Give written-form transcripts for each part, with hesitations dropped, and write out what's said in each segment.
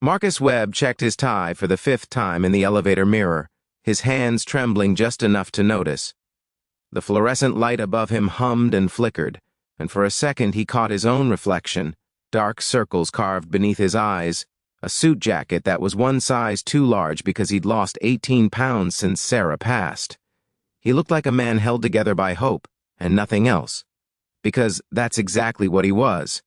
Marcus Webb checked his tie for the fifth time in the elevator mirror, his hands trembling just enough to notice. The fluorescent light above him hummed and flickered, and for a second he caught his own reflection, dark circles carved beneath his eyes, a suit jacket that was one size too large because he'd lost 18 pounds since Sarah passed. He looked like a man held together by hope, and nothing else. Because that's exactly what he was.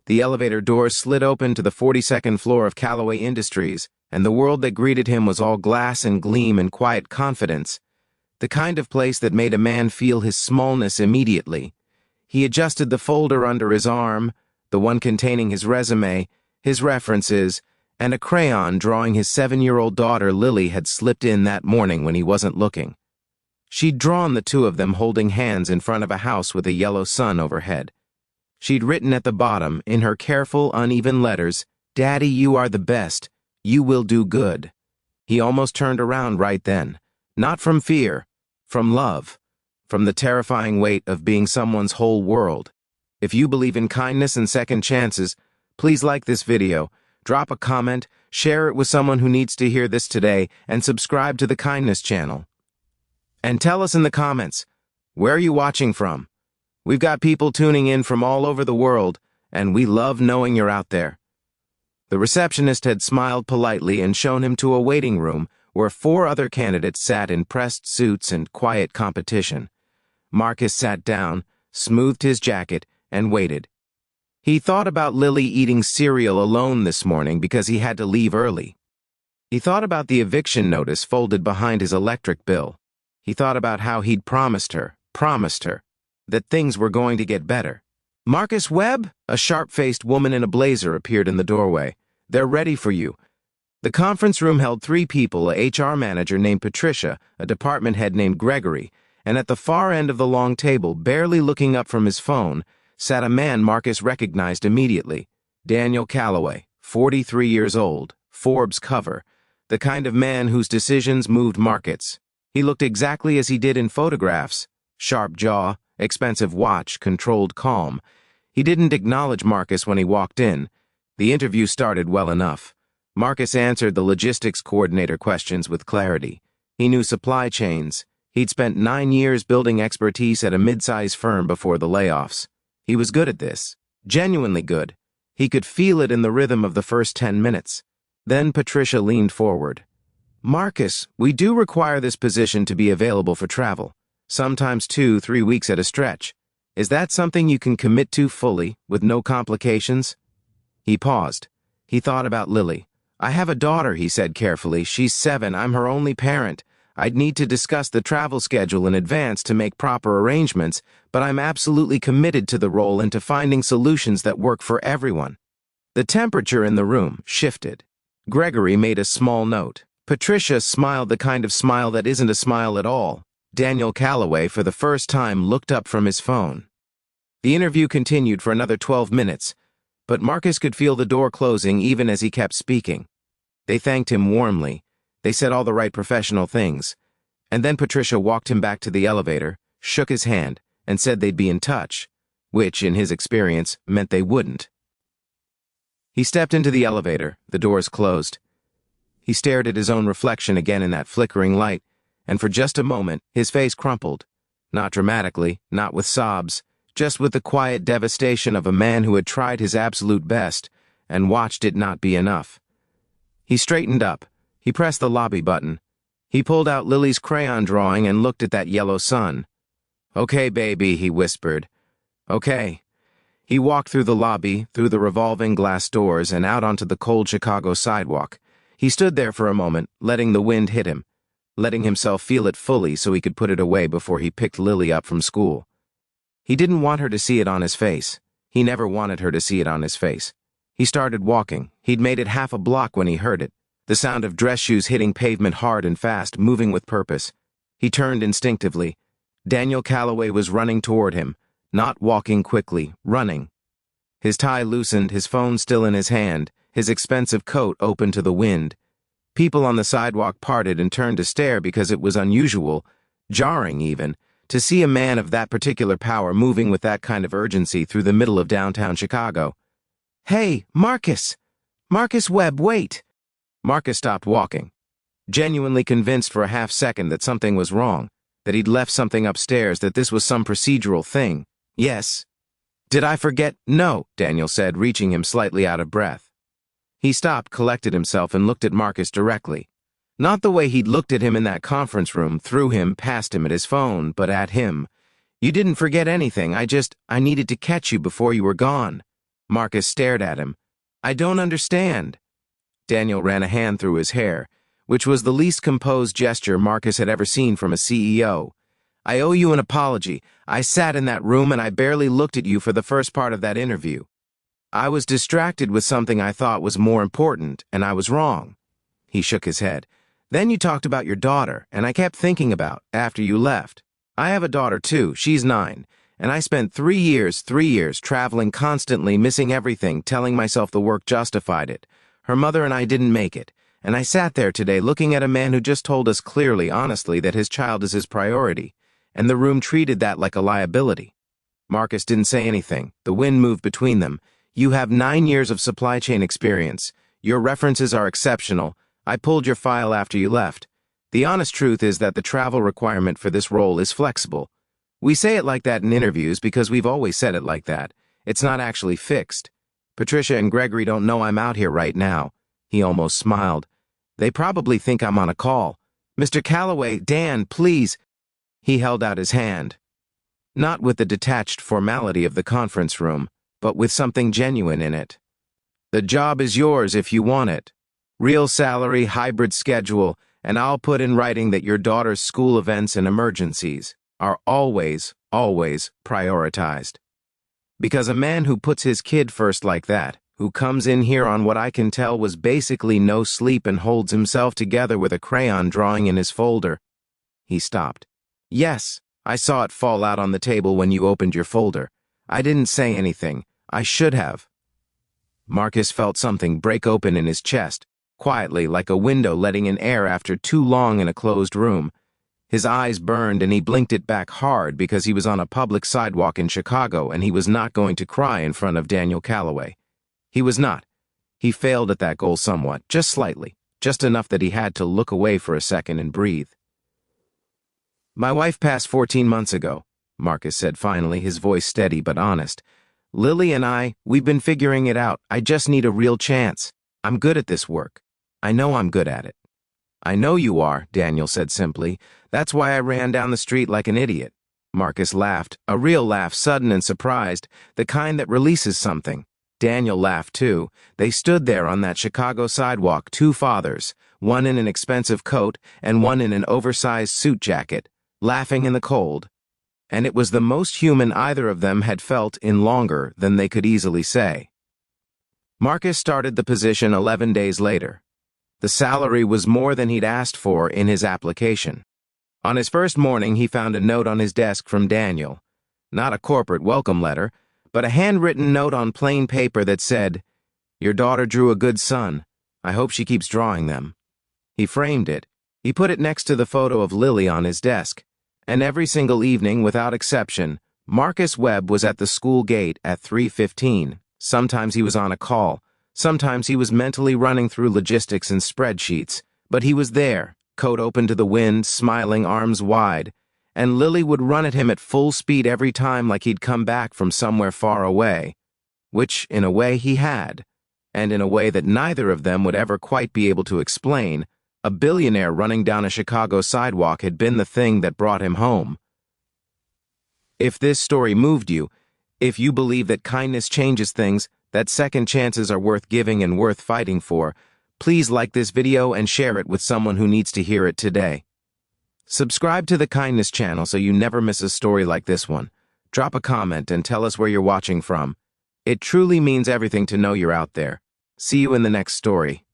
The elevator doors slid open to the 42nd floor of Calloway Industries, and the world that greeted him was all glass and gleam and quiet confidence, the kind of place that made a man feel his smallness immediately. He adjusted the folder under his arm, the one containing his resume, his references, and a crayon drawing his 7-year-old daughter Lily had slipped in that morning when he wasn't looking. She'd drawn the two of them holding hands in front of a house with a yellow sun overhead. She'd written at the bottom, in her careful, uneven letters, "Daddy, you are the best. You will do good." He almost turned around right then. Not from fear, from love, from the terrifying weight of being someone's whole world. If you believe in kindness and second chances, please like this video, drop a comment, share it with someone who needs to hear this today, and subscribe to the Kindness channel. And tell us in the comments, where are you watching from? We've got people tuning in from all over the world, and we love knowing you're out there. The receptionist had smiled politely and shown him to a waiting room where 4 other candidates sat in pressed suits and quiet competition. Marcus sat down, smoothed his jacket, and waited. He thought about Lily eating cereal alone this morning because he had to leave early. He thought about the eviction notice folded behind his electric bill. He thought about how he'd promised her, that things were going to get better. "Marcus Webb?" A sharp-faced woman in a blazer appeared in the doorway. "They're ready for you." The conference room held 3 people, a HR manager named Patricia, a department head named Gregory, and at the far end of the long table, barely looking up from his phone, sat a man Marcus recognized immediately. Daniel Calloway, 43 years old, Forbes cover, the kind of man whose decisions moved markets. He looked exactly as he did in photographs. Sharp jaw, expensive watch, controlled calm. He didn't acknowledge Marcus when he walked in. The interview started well enough. Marcus answered the logistics coordinator questions with clarity. He knew supply chains. He'd spent 9 years building expertise at a mid-size firm before the layoffs. He was good at this. Genuinely good. He could feel it in the rhythm of the first 10 minutes. Then Patricia leaned forward. "Marcus, we do require this position to be available for travel. Sometimes 2-3 weeks at a stretch. Is that something you can commit to fully, with no complications?" He paused. He thought about Lily. "I have a daughter," he said carefully. "She's 7. I'm her only parent. I'd need to discuss the travel schedule in advance to make proper arrangements, but I'm absolutely committed to the role and to finding solutions that work for everyone." The temperature in the room shifted. Gregory made a small note. Patricia smiled the kind of smile that isn't a smile at all. Daniel Calloway, for the first time, looked up from his phone. The interview continued for another 12 minutes, but Marcus could feel the door closing even as he kept speaking. They thanked him warmly. They said all the right professional things. And then Patricia walked him back to the elevator, shook his hand, and said they'd be in touch, which, in his experience, meant they wouldn't. He stepped into the elevator, the doors closed. He stared at his own reflection again in that flickering light, and for just a moment, his face crumpled. Not dramatically, not with sobs, just with the quiet devastation of a man who had tried his absolute best and watched it not be enough. He straightened up. He pressed the lobby button. He pulled out Lily's crayon drawing and looked at that yellow sun. "Okay, baby," he whispered. "Okay." He walked through the lobby, through the revolving glass doors, and out onto the cold Chicago sidewalk. He stood there for a moment, letting the wind hit him, letting himself feel it fully so he could put it away before he picked Lily up from school. He didn't want her to see it on his face. He never wanted her to see it on his face. He started walking. He'd made it half a block when he heard it. The sound of dress shoes hitting pavement hard and fast, moving with purpose. He turned instinctively. Daniel Calloway was running toward him, not walking quickly, running. His tie loosened, his phone still in his hand, his expensive coat open to the wind. People on the sidewalk parted and turned to stare because it was unusual, jarring even, to see a man of that particular power moving with that kind of urgency through the middle of downtown Chicago. "Hey, Marcus!" Marcus Webb, wait! Marcus stopped walking, genuinely convinced for a half-second that something was wrong, that he'd left something upstairs, that this was some procedural thing. Yes. Did I forget? No, Daniel said, reaching him slightly out of breath. He stopped, collected himself, and looked at Marcus directly. Not the way he'd looked at him in that conference room, through him, past him at his phone, but at him. You didn't forget anything. I needed to catch you before you were gone. Marcus stared at him. I don't understand. Daniel ran a hand through his hair, which was the least composed gesture Marcus had ever seen from a CEO. I owe you an apology. I sat in that room and I barely looked at you for the first part of that interview. I was distracted with something I thought was more important, and I was wrong. He shook his head. Then you talked about your daughter, and I kept thinking about, after you left. I have a daughter too, she's 9, and I spent 3 years, traveling constantly, missing everything, telling myself the work justified it. Her mother and I didn't make it, and I sat there today looking at a man who just told us clearly, honestly, that his child is his priority, and the room treated that like a liability. Marcus didn't say anything. The wind moved between them. You have 9 years of supply chain experience. Your references are exceptional. I pulled your file after you left. The honest truth is that the travel requirement for this role is flexible. We say it like that in interviews because we've always said it like that. It's not actually fixed. Patricia and Gregory don't know I'm out here right now. He almost smiled. They probably think I'm on a call. Mr. Calloway, Dan, please. He held out his hand. Not with the detached formality of the conference room, but with something genuine in it. The job is yours if you want it. Real salary, hybrid schedule, and I'll put in writing that your daughter's school events and emergencies are always prioritized. Because a man who puts his kid first like that, who comes in here on what I can tell was basically no sleep and holds himself together with a crayon drawing in his folder. He stopped. Yes, I saw it fall out on the table when you opened your folder. I didn't say anything. I should have. Marcus felt something break open in his chest, quietly, like a window letting in air after too long in a closed room. His eyes burned and he blinked it back hard because he was on a public sidewalk in Chicago and he was not going to cry in front of Daniel Calloway. He was not. He failed at that goal somewhat, just slightly, just enough that he had to look away for a second and breathe. My wife passed 14 months ago, Marcus said finally, his voice steady but honest. Lily and we've been figuring it out. I just need a real chance. I'm good at this work. I know I'm good at it. I know you are, Daniel said simply. That's why I ran down the street like an idiot. Marcus laughed, a real laugh, sudden and surprised, the kind that releases something. Daniel laughed too. They stood there on that Chicago sidewalk, 2 fathers, one in an expensive coat and one in an oversized suit jacket, laughing in the cold. And it was the most human either of them had felt in longer than they could easily say. Marcus started the position 11 days later. The salary was more than he'd asked for in his application. On his first morning, he found a note on his desk from Daniel. Not a corporate welcome letter, but a handwritten note on plain paper that said, "Your daughter drew a good son. I hope she keeps drawing them." He framed it. He put it next to the photo of Lily on his desk. And every single evening, without exception, Marcus Webb was at the school gate at 3:15. Sometimes he was on a call. Sometimes he was mentally running through logistics and spreadsheets. But he was there, coat open to the wind, smiling, arms wide. And Lily would run at him at full speed every time like he'd come back from somewhere far away. Which, in a way, he had. And in a way that neither of them would ever quite be able to explain, a billionaire running down a Chicago sidewalk had been the thing that brought him home. If this story moved you, if you believe that kindness changes things, that second chances are worth giving and worth fighting for, please like this video and share it with someone who needs to hear it today. Subscribe to the Kindness channel so you never miss a story like this one. Drop a comment and tell us where you're watching from. It truly means everything to know you're out there. See you in the next story.